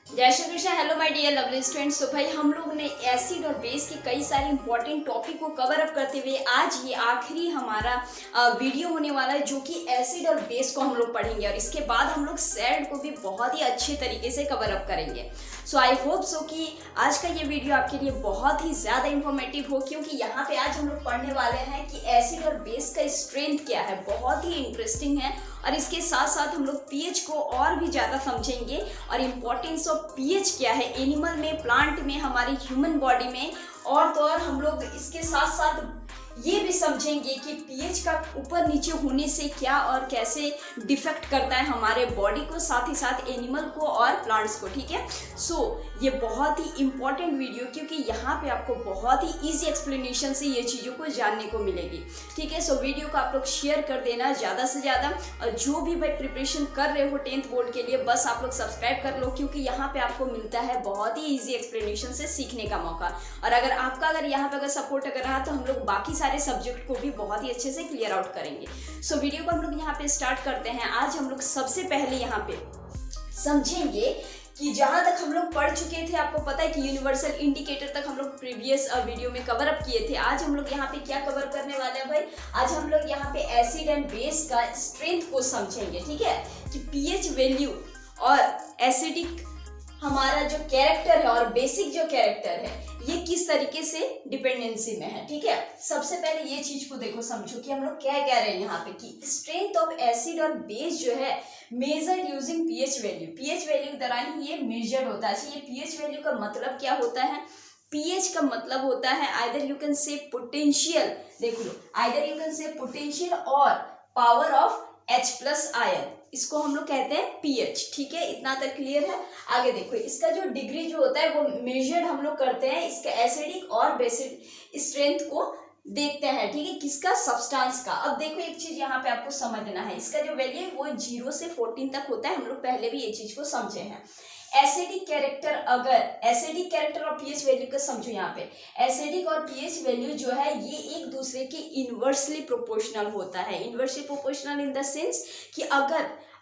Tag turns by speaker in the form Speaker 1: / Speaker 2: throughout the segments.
Speaker 1: जय Shri Krishna. Hello my dear lovely students. तो भाई हम लोग ने एसिड और बेस के कई सारे इंपॉर्टेंट टॉपिक को कवर अप करते हुए आज ये आखिरी हमारा वीडियो होने वाला है जो कि एसिड और बेस को हम लोग पढ़ेंगे और इसके बाद हम लोग सैड को भी बहुत ही अच्छे तरीके से कवर अप करेंगे। सो आई होप सो कि आज का ये वीडियो आपके लिए बहुत ही ज़्यादा इंफॉर्मेटिव हो, क्योंकि यहाँ पे आज हम लोग पढ़ने वाले हैं कि एसिड और बेस का स्ट्रेंथ क्या है। बहुत ही इंटरेस्टिंग है और इसके साथ साथ हम लोग पीएच को और भी ज़्यादा समझेंगे और इम्पोर्टेंस ऑफ पीएच क्या है एनिमल में, प्लांट में, हमारी ह्यूमन बॉडी में। और तो और हम लोग इसके साथ साथ ये भी समझेंगे कि पीएच का ऊपर नीचे होने से क्या और कैसे डिफेक्ट करता है हमारे बॉडी को, साथ ही साथ एनिमल को और प्लांट्स को। ठीक है, सो ये बहुत ही इंपॉर्टेंट वीडियो, क्योंकि यहाँ पे आपको बहुत ही इजी एक्सप्लेनेशन से ये चीज़ों को जानने को मिलेगी। ठीक है, सो वीडियो को आप लोग शेयर कर देना ज़्यादा से ज़्यादा। और जो भी भाई प्रिपरेशन कर रहे हो 10th बोर्ड के लिए, बस आप लोग सब्सक्राइब कर लो, क्योंकि यहाँ पे आपको मिलता है बहुत ही ईजी एक्सप्लेनेशन से सीखने का मौका। और अगर यहाँ पे अगर सपोर्ट अगर रहा तो हम लोग बाकी सारे सब्जेक्ट को भी बहुत ही अच्छे से क्लियर आउट करेंगे। सो वीडियो को हम लोग यहाँ पे स्टार्ट करते हैं। आज हम लोग सबसे पहले यहाँ पे समझेंगे कि जहां तक हम लोग पढ़ चुके थे, आपको पता है कि यूनिवर्सल इंडिकेटर तक हम लोग प्रीवियस वीडियो में कवर अप किए थे। आज हम लोग यहाँ पे क्या कवर करने वाले हैं भाई? आज हम लोग यहाँ पे एसिड एंड बेस का स्ट्रेंथ को समझेंगे। ठीक है, कि पीएच वैल्यू और एसिडिक हमारा जो कैरेक्टर है और बेसिक जो कैरेक्टर है ये किस तरीके से डिपेंडेंसी में है। ठीक है, सबसे पहले ये चीज को देखो, समझो कि हम लोग क्या कह रहे हैं यहाँ पे कि स्ट्रेंथ ऑफ एसिड और बेस जो है measured using pH value. PH value के दौरान ये मेजर्ड होता है। अच्छा, ये पीएच वैल्यू का मतलब क्या होता है? पीएच का मतलब होता है either you can say potential, देख लो, either you can say potential और पावर ऑफ H+ आयन, इसको हम लोग कहते हैं पीएच। ठीक है, इतना तक क्लियर है। आगे देखो, इसका जो डिग्री जो होता है वो मेजर्ड हम लोग करते हैं इसका एसिडिक और बेसिक स्ट्रेंथ को देखते हैं। ठीक है, किसका? सब्सटेंस का। अब देखो एक चीज यहाँ पे आपको समझना है, इसका जो वैल्यू है वो 0 से 14 तक होता है। हम लोग पहले भी ये चीज को समझे हैं। एसिडिक कैरेक्टर, अगर एसिडिक कैरेक्टर और पीएच वैल्यू का समझो, यहाँ पे एसिडिक और पीएच वैल्यू जो है ये एक दूसरे के इनवर्सली प्रोपोर्शनल होता है। Inversely proportional in the sense कि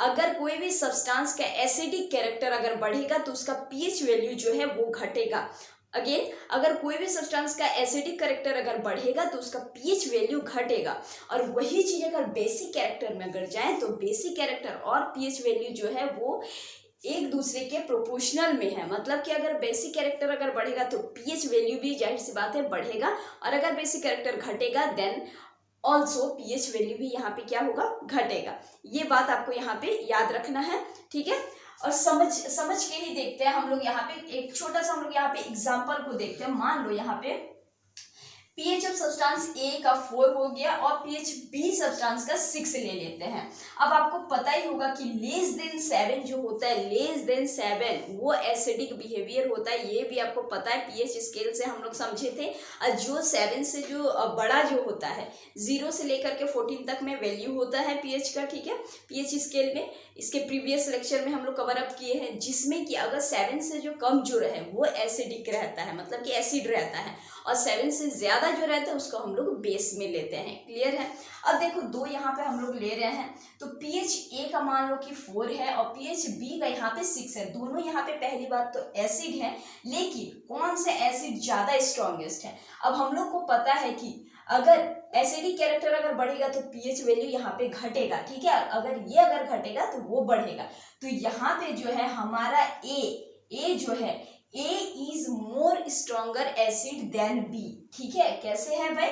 Speaker 1: अगर कोई भी सब्सटेंस का एसिडिक कैरेक्टर अगर बढ़ेगा तो उसका पीएच वैल्यू जो है वो घटेगा। अगेन, अगर कोई भी सब्सटेंस का एसिडिक कैरेक्टर अगर बढ़ेगा तो उसका पीएच वैल्यू घटेगा। और वही चीज अगर बेसिक कैरेक्टर में अगर जाए तो बेसिक कैरेक्टर और पीएच वैल्यू जो है वो एक दूसरे के प्रोपोर्शनल में है। मतलब कि अगर बेसिक कैरेक्टर अगर बढ़ेगा तो पीएच वैल्यू भी जाहिर सी बात है बढ़ेगा, और अगर बेसिक कैरेक्टर घटेगा देन ऑल्सो पीएच वैल्यू भी यहाँ पे क्या होगा? घटेगा। ये बात आपको यहाँ पे याद रखना है। ठीक है, और समझ के ही देखते हैं हम लोग। यहाँ पे एक छोटा सा हम लोग यहाँ पे एग्जाम्पल को देखते हैं। मान लो यहाँ पे पीएच ऑफ सब्सटेंस ए का 4 हो गया और पीएच बी सब्सटेंस का 6 ले लेते हैं। अब आपको पता ही होगा कि लेस देन 7 जो होता है, लेस देन 7 वो एसिडिक बिहेवियर होता है। ये भी आपको पता है, पीएच स्केल से हम लोग समझे थे। और जो 7 से जो बड़ा जो होता है, 0 से लेकर के 14 तक में वैल्यू होता है पीएच का। ठीक है, पीएच स्केल में इसके प्रीवियस लेक्चर में हम लोग कवर अप किए हैं, जिसमें कि अगर 7 से जो कम जो रहे वो एसिडिक रहता है, मतलब कि एसिड रहता है, और 7 से ज्यादा जो रहता है उसको हम लोग बेस में लेते हैं। क्लियर है? अब देखो, दो यहाँ पे हम लोग ले रहे हैं, तो पीएच ए का मान लो कि 4 है और पीएच बी का यहाँ पे 6 है। दोनों यहाँ पे पहली बात तो एसिड है, लेकिन कौन सा एसिड ज्यादा स्ट्रॉन्गेस्ट है? अब हम लोग को पता है कि अगर एसिडिक कैरेक्टर अगर बढ़ेगा तो पीएच वैल्यू यहाँ पे घटेगा। ठीक है, अगर ये अगर घटेगा तो वो बढ़ेगा। तो यहाँ पे जो है हमारा ए जो है, A is more stronger acid than B। ठीक है, कैसे है भाई?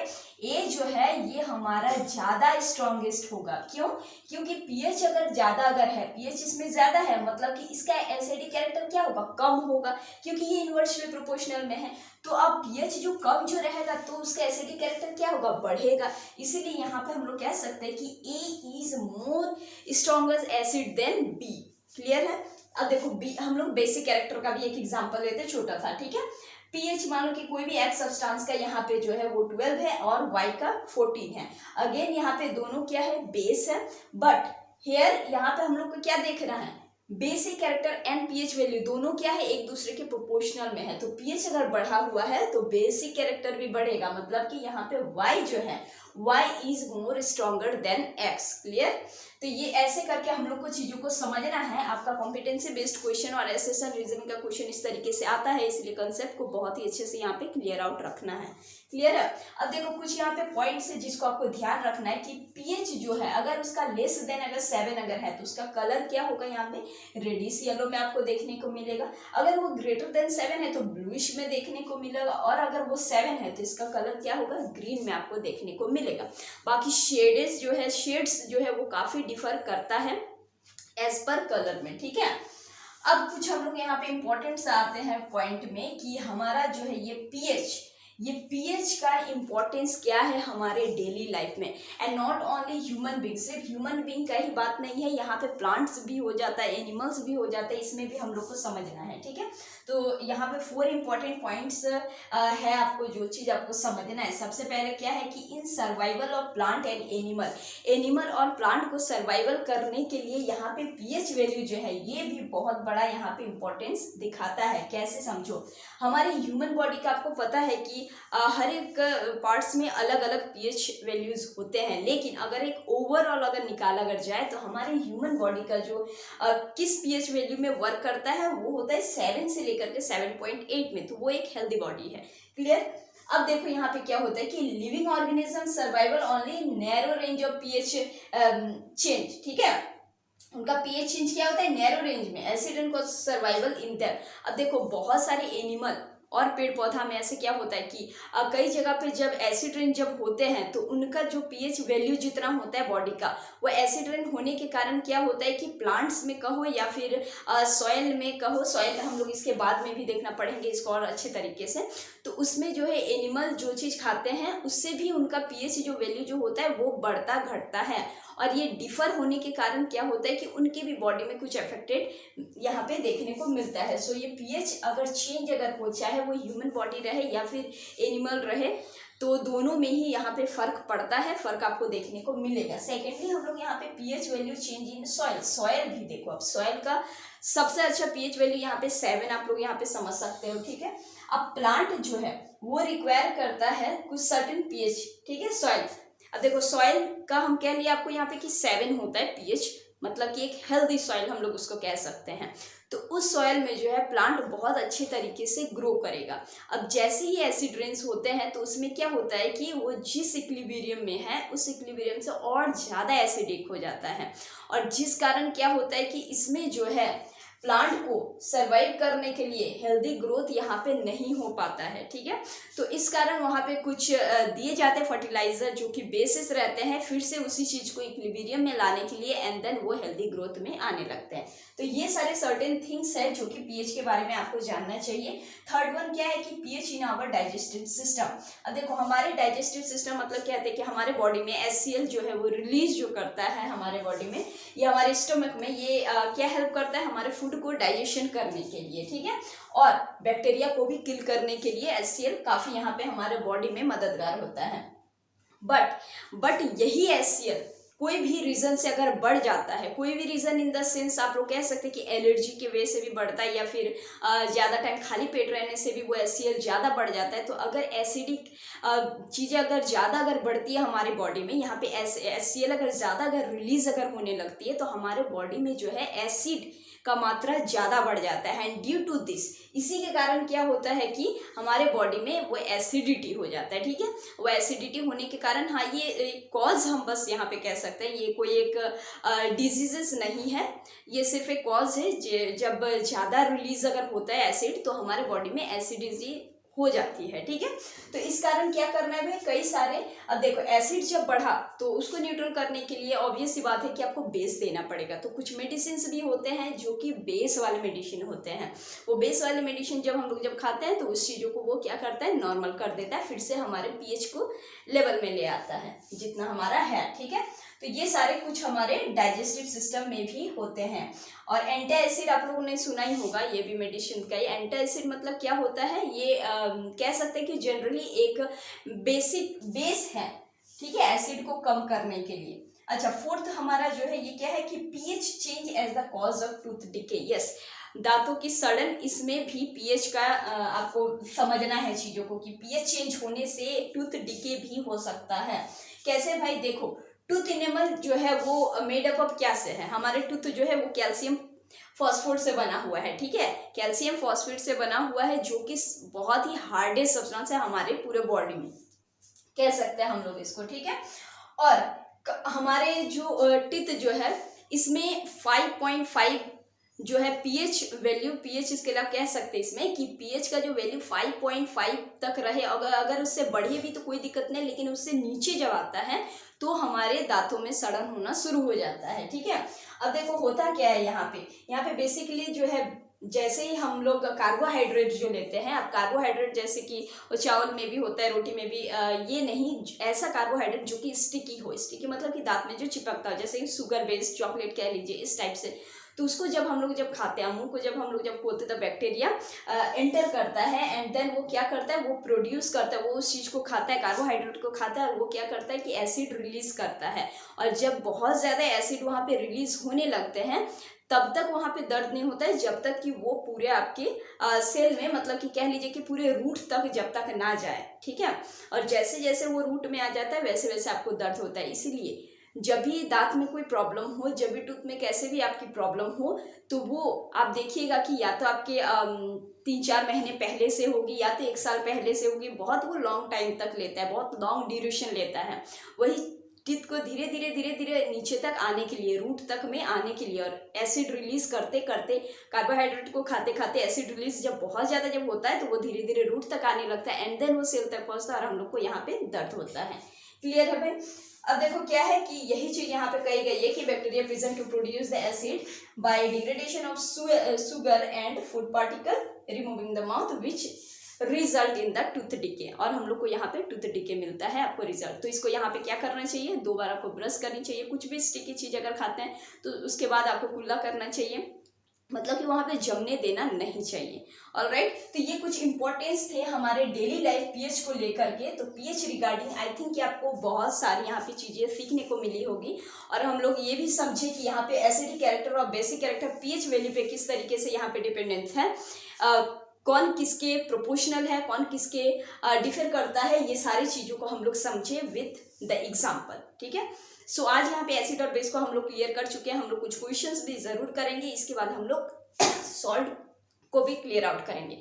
Speaker 1: A जो है ये हमारा ज्यादा स्ट्रॉन्गेस्ट होगा। क्यों? क्योंकि pH अगर ज्यादा अगर है, pH इसमें ज्यादा है, मतलब कि इसका एसिडिक कैरेक्टर क्या होगा? कम होगा, क्योंकि ये इनवर्सली प्रोपोर्शनल में है। तो अब pH जो कम जो रहेगा तो उसका एसिडिक कैरेक्टर क्या होगा? बढ़ेगा। इसीलिए यहाँ पे हम लोग कह सकते हैं कि A is more stronger acid than B। Clear है? अब देखो बी, हम लोग बेसिक कैरेक्टर का भी एक एग्जांपल लेते हैं छोटा सा। ठीक है, पीएच मान लो कि कोई भी एक्स सब्सटेंस का यहाँ पे जो है वो 12 है और वाई का 14 है। अगेन यहाँ पे दोनों क्या है? बेस है। बट हेयर यहाँ पे हम लोग को क्या देख रहा है? Basic character and pH value दोनों क्या है? एक दूसरे के प्रोपोर्शनल में है। तो पीएच अगर बढ़ा हुआ है तो बेसिक कैरेक्टर भी बढ़ेगा, मतलब कि यहाँ पे वाई जो है y is more stronger than x। Clear? तो ये ऐसे करके हम लोग को चीजों को समझना है। आपका कॉम्पिटेंसी बेस्ड क्वेश्चन और एसेशन रीजनिंग का क्वेश्चन इस तरीके से आता है, इसलिए कंसेप्ट को बहुत ही अच्छे से यहाँ पे क्लियर आउट रखना है। क्लियर है? अब देखो कुछ यहाँ पे पॉइंट्स है जिसको आपको ध्यान रखना है कि पीएच जो है अगर उसका लेस देन अगर 7 अगर है तो उसका कलर क्या होगा, यहाँ पे रेडिश येलो में आपको देखने को मिलेगा। अगर वो ग्रेटर देन 7 है तो ब्लूइश में देखने को मिलेगा, और अगर वो 7 है तो इसका कलर क्या होगा, ग्रीन में आपको देखने को मिलेगा। बाकी शेड्स जो है वो काफी डिफर करता है एज पर कलर में। ठीक है? अब कुछ हम लोग यहाँ पे इंपॉर्टेंट आते हैं पॉइंट में कि हमारा जो है ये पीएच का इम्पोर्टेंस क्या है हमारे डेली लाइफ में। And not only human being, सिर्फ ह्यूमन बींग का ही बात नहीं है, यहाँ पे प्लांट्स भी हो जाता है, एनिमल्स भी हो जाता है, इसमें भी हम लोग को समझना है। ठीक है? तो यहाँ पे 4 इंपॉर्टेंट पॉइंट्स है आपको, जो चीज आपको समझना है। सबसे पहले क्या है कि in survival of plant and animal और प्लांट को सर्वाइवल करने के लिए यहाँ पे पीएच वैल्यू जो है ये भी बहुत बड़ा यहाँ पे इंपॉर्टेंस दिखाता है। कैसे समझो, हमारे ह्यूमन बॉडी का आपको पता है कि हर एक पार्ट्स में अलग अलग पीएच वैल्यूज होते हैं, लेकिन अगर एक ओवरऑल अगर निकाला अगर जाए तो हमारे ह्यूमन बॉडी का जो किस पीएच वैल्यू में वर्क करता है वो होता है 7 से लेकर के 7.8 में, तो वो एक हेल्दी बॉडी है। क्लियर? अब देखो यहाँ पे क्या होता है कि living organism survival only narrow range of pH change. ठीक है? उनका पीएच चेंज क्या होता है, नैरो रेंज में। Acid and survival in their. अब देखो बहुत सारे एनिमल और पेड़ पौधा में ऐसे क्या होता है कि कई जगह पे जब एसिड रेन जब होते हैं तो उनका जो पीएच वैल्यू जितना होता है बॉडी का, वो एसिड रेन होने के कारण क्या होता है कि प्लांट्स में कहो या फिर सॉइल में कहो, सॉइल हम लोग इसके बाद में भी देखना पड़ेंगे इसको और अच्छे तरीके से, तो उसमें जो है एनिमल जो चीज़ खाते हैं उससे भी उनका पीएच जो वैल्यू जो होता है वो बढ़ता घटता है। और ये डिफर होने के कारण क्या होता है कि उनके भी बॉडी में कुछ अफेक्टेड यहाँ पे देखने को मिलता है। सो ये पीएच अगर चेंज अगर हो, चाहे वो ह्यूमन बॉडी रहे या फिर एनिमल रहे, तो दोनों में ही यहाँ पे फर्क पड़ता है, फर्क आपको देखने को मिलेगा। सेकेंडली हम लोग यहाँ पे pH value change in soil भी देखो। अब सॉइल का सबसे अच्छा पीएच वैल्यू यहाँ पे 7 आप लोग यहाँ पे समझ सकते हो। ठीक है? अब प्लांट जो है वो रिक्वायर करता है कुछ सर्टेन पीएच। ठीक है? सॉइल, अब देखो सॉइल का हम कह लिया आपको यहाँ पे कि 7 होता है पीएच, मतलब कि एक हेल्दी सॉइल हम लोग उसको कह सकते हैं। तो उस सॉइल में जो है प्लांट बहुत अच्छे तरीके से ग्रो करेगा। अब जैसे ही एसिड रेन्स होते हैं तो उसमें क्या होता है कि वो जिस इक्विलिब्रियम में है उस इक्विलिब्रियम से और ज़्यादा एसिडिक हो जाता है, और जिस कारण क्या होता है कि इसमें जो है प्लांट को सर्वाइव करने के लिए हेल्दी ग्रोथ यहाँ पे नहीं हो पाता है। ठीक है? तो इस कारण वहाँ पे कुछ दिए जाते हैं फर्टिलाइजर जो कि बेसिस रहते हैं फिर से उसी चीज़ को इक्विलिब्रियम में लाने के लिए, एंड देन वो हेल्दी ग्रोथ में आने लगते हैं। तो ये सारे सर्टेन थिंग्स है जो कि पीएच के बारे में आपको जानना चाहिए। थर्ड वन क्या है कि pH in our digestive system. अब देखो हमारे डाइजेस्टिव सिस्टम मतलब क्या है कि हमारे बॉडी में HCl जो है वो रिलीज जो करता है हमारे बॉडी में, ये हमारे स्टमक में, ये क्या हेल्प करता है हमारे फूड को डाइजेशन करने के लिए। ठीक है? और बैक्टीरिया को भी किल करने के लिए HCl काफी यहाँ पे हमारे बॉडी में मददगार होता है। बट यही HCl कोई भी रीजन से अगर बढ़ जाता है, कोई भी रीजन इन द सेंस आप लोग कह सकते हैं कि एलर्जी के वजह से भी बढ़ता है या फिर ज़्यादा टाइम खाली पेट रहने से भी वो HCl ज़्यादा बढ़ जाता है। तो अगर एसिडिक चीज़ें अगर ज़्यादा अगर बढ़ती है हमारे बॉडी में, यहाँ पे HCl अगर ज़्यादा अगर रिलीज अगर होने लगती है तो हमारे बॉडी में जो है एसिड का मात्रा ज़्यादा बढ़ जाता है। एंड ड्यू टू दिस, इसी के कारण क्या होता है कि हमारे बॉडी में वो एसिडिटी हो जाता है। ठीक है? वो एसिडिटी होने के कारण, हाँ ये कॉज हम बस यहाँ पे कह सकते हैं, ये कोई एक डिजीजेस नहीं है, ये सिर्फ एक कॉज है। जब ज़्यादा रिलीज अगर होता है एसिड तो हमारे बॉडी में एसिडिटी हो जाती है। ठीक है? तो इस कारण क्या करना है भाई, कई सारे, अब देखो एसिड जब बढ़ा तो उसको न्यूट्रल करने के लिए ऑब्वियस सी बात है कि आपको बेस देना पड़ेगा। तो कुछ मेडिसिन भी होते हैं जो कि बेस वाले मेडिसिन होते हैं। वो बेस वाले मेडिसिन जब हम लोग जब खाते हैं तो उस चीज़ों को वो क्या करता है, नॉर्मल कर देता है, फिर से हमारे पीएच को लेवल में ले आता है जितना हमारा है। ठीक है? तो ये सारे कुछ हमारे डाइजेस्टिव सिस्टम में भी होते हैं। और एंटी एसिड आप लोगों ने सुना ही होगा, ये भी मेडिसिन का ही। एंटी एसिड मतलब क्या होता है, ये कह सकते हैं कि जनरली एक बेसिक बेस है। ठीक है? एसिड को कम करने के लिए। अच्छा, फोर्थ हमारा जो है ये क्या है कि pH change as the cause of tooth decay. Yes, दांतों की सड़न, इसमें भी पीएच का आपको समझना है चीज़ों को कि पीएच चेंज होने से टूथ डिके भी हो सकता है। कैसे भाई, देखो टूथ इनेमल जो है वो मेड अप ऑफ क्या से है, हमारे टूथ जो है वो कैल्शियम फॉस्फेट से बना हुआ है, ठीक है, कैल्शियम फॉस्फेट से बना हुआ है, जो कि बहुत ही हार्डेस्ट सब्सटेंस है हमारे पूरे बॉडी में, कह सकते हैं हम लोग इसको, ठीक है। और हमारे जो टीथ जो है इसमें 5.5 जो है पीएच वैल्यू, पीएच इसके लिए आप कह सकते हैं इसमें कि पीएच का जो वैल्यू 5.5 तक रहे, अगर उससे बढ़े भी तो कोई दिक्कत नहीं, लेकिन उससे नीचे जब आता है तो हमारे दांतों में सड़न होना शुरू हो जाता है, ठीक है। अब देखो होता क्या है यहाँ पे बेसिकली जो है, जैसे ही हम लोग कार्बोहाइड्रेट जो लेते हैं, अब कार्बोहाइड्रेट जैसे कि चावल में भी होता है, रोटी में भी, ये नहीं, ऐसा कार्बोहाइड्रेट जो कि स्टिकी हो, स्टिकी मतलब कि दांत में जो चिपकता हो, जैसे कि शुगर बेस्ड चॉकलेट कह लीजिए, इस टाइप से, तो उसको जब हम लोग जब खाते हैं, मुंह को जब हम लोग जब खोलते तो बैक्टीरिया एंटर करता है, एंड देन वो क्या करता है, वो प्रोड्यूस करता है, वो उस चीज़ को खाता है, कार्बोहाइड्रेट को खाता है, और वो क्या करता है कि एसिड रिलीज करता है। और जब बहुत ज़्यादा एसिड वहाँ पे रिलीज होने लगते हैं तब तक वहाँ पे दर्द नहीं होता है, जब तक कि वो पूरे आपके सेल में, मतलब कि कह लीजिए कि पूरे रूट तक जब तक ना जाए, ठीक है। और जैसे जैसे वो रूट में आ जाता है वैसे वैसे आपको दर्द होता है। इसीलिए जब भी दांत में कोई प्रॉब्लम हो, जब भी टूथ में कैसे भी आपकी प्रॉब्लम हो, तो वो आप देखिएगा कि या तो आपके 3-4 महीने पहले से होगी, या तो 1 साल पहले से होगी, बहुत वो लॉन्ग टाइम तक लेता है, बहुत लॉन्ग ड्यूरेशन लेता है वही टीथ को धीरे धीरे नीचे तक आने के लिए, रूट तक में आने के लिए। और एसिड रिलीज करते करते, कार्बोहाइड्रेट को खाते खाते एसिड रिलीज जब बहुत ज़्यादा जब होता है तो वो धीरे धीरे रूट तक आने लगता है, एंड देन वो सेल तक पहुँचता है और हम लोग को यहाँ पे दर्द होता है। क्लियर है भाई। अब देखो क्या है कि यही चीज यहाँ पे कही गई है कि bacteria present to produce the acid by degradation of sugar and food particle removing the mouth which result in the tooth decay. और हम लोग को यहाँ पे टूथ डिके मिलता है आपको रिजल्ट। तो इसको यहाँ पे क्या करना चाहिए, 2 बार आपको ब्रश करनी चाहिए। कुछ भी स्टिकी चीज अगर खाते हैं तो उसके बाद आपको कुल्ला करना चाहिए, मतलब कि वहाँ पे जमने देना नहीं चाहिए। ऑलराइट, तो ये कुछ इंपॉर्टेंस थे हमारे डेली लाइफ पीएच को लेकर के। तो पीएच रिगार्डिंग आई थिंक कि आपको बहुत सारी यहाँ पे चीज़ें सीखने को मिली होगी, और हम लोग ये भी समझे कि यहाँ पे एसिडिक कैरेक्टर और बेसिक कैरेक्टर पीएच वैल्यू पे किस तरीके से यहाँ पे डिपेंडेंट है, कौन किसके प्रोपोर्शनल है, कौन किसके डिफर करता है, ये सारी चीज़ों को हम लोग समझे विथ द एग्जाम्पल, ठीक है। सो आज यहाँ पे एसिड और बेस को हम लोग क्लियर कर चुके हैं। हम लोग कुछ क्वेश्चंस भी जरूर करेंगे, इसके बाद हम लोग सॉल्ट को भी क्लियर आउट करेंगे।